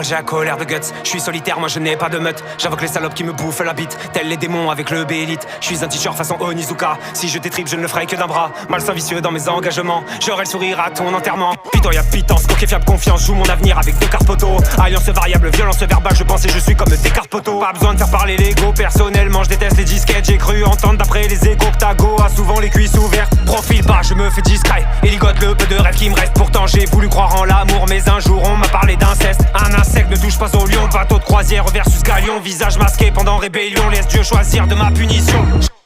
j'ai la colère de guts. Je suis solitaire, moi je n'ai pas de meute. J'invoque les salopes qui me bouffent la bite, tels les démons avec le B-Elite. Je suis un t-shirt façon Onizuka. Si je t'étripe, je ne le ferai que d'un bras. Malsain vicieux dans mes engagements. J'aurai le sourire à ton enterrement. Pitoyable pitance, coquet fiable confiance. Joue mon avenir avec deux cartes poteaux. Alliance variable, violence verbale. Je pense et je suis comme Descartes poteaux. Pas besoin de faire parler l'ego. Personnellement, je déteste les disquettes. J'ai cru entendre d'après les échos que ta go a souvent les cuisses ouvertes. Profile bas, je me fais discret. Et ligote le peu de rêve qui me reste. Pourtant, j'ai voulu croire en l'amour, mais un jour on m'a parlé d'inceste. Un insecte ne touche pas au lion. Bateau de croisière versus galion. Visage masqué pendant rébellion. Laisse Dieu choisir de ma punition.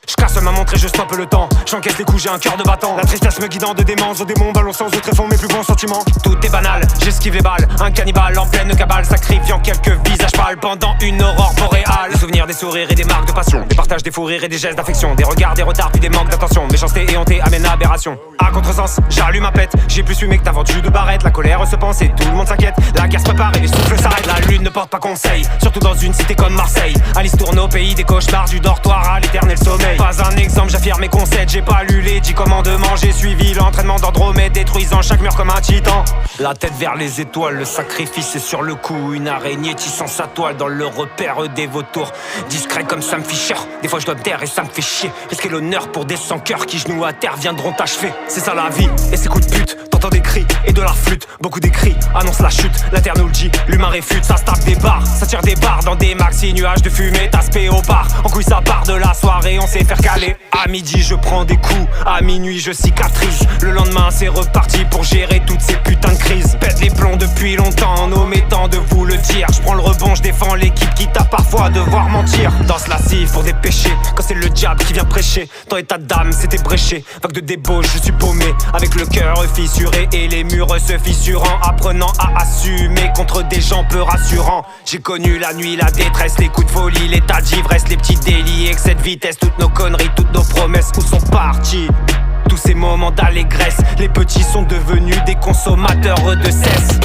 Je casse ma montre et je stoppe le temps. J'encaisse les coups, j'ai un cœur de battant. La tristesse me guidant de démence au démon, balançant au tréfonds mes plus bons sentiments. Tout est banal, j'esquive les balles. Un cannibale en pleine cabale, sacrifiant quelques visages pâles pendant une aurore boréale. Les souvenirs, des sourires et des marques de passion. Des partages, des fous rires et des gestes d'affection. Des regards, des retards, puis des manques d'attention. Méchanceté et honte amènent aberration. À contresens, j'allume ma pète. J'ai plus fumé que ta vendu de barrette. La colère se pense et tout le monde s'inquiète. La guerre se prépare et les souffles s'arrêtent. La lune ne porte pas conseil, surtout dans une cité comme Marseille. Alice tourne au pays des cauchemars, du dortoir à l'éternel sommeil. Pas un exemple, j'affirme mes concepts. J'ai pas lu les 10 commandements. J'ai suivi l'entraînement d'Andromède, détruisant chaque mur comme un titan. La tête vers les étoiles, le sacrifice est sur le coup. Une araignée tissant sa toile dans le repère des vautours. Discret comme Sam Fisher, des fois je dois me taire et ça me fait chier. Risquer l'honneur pour des sans-cœurs qui genoux à terre viendront t'achever. C'est ça la vie et ces coups de pute. T'entends des cris et de la flûte. Beaucoup d'écrits annoncent la chute. La terre nous le dit, l'humain réfute. Ça se tape des barres, ça tire des barres dans des maxi nuages de fumée. Taspé au bar, en couille ça part de la soirée. On sait faire caler. À midi je prends des coups, à minuit je cicatrise. Le lendemain c'est reparti pour gérer toutes ces putains de crises. Pète les plombs depuis longtemps en omettant de vous le dire. Je prends le rebond, je défends l'équipe qui t'a parfois devoir mentir. Danse lascive pour des péchés, quand c'est le diable qui vient prêcher. Dans état d'âme c'était bréché, vague de débauche je suis paumé. Avec le cœur fissuré et les murs se fissurant. Apprenant à assumer contre des gens peu rassurants. J'ai connu la nuit, la détresse, les coups de folie, l'état d'ivresse. Les petits délits, excès de vitesse, toutes nos conneries, toutes nos promesses. Où sont partis tous ces moments d'allégresse? Les petits sont devenus des consommateurs de cesse.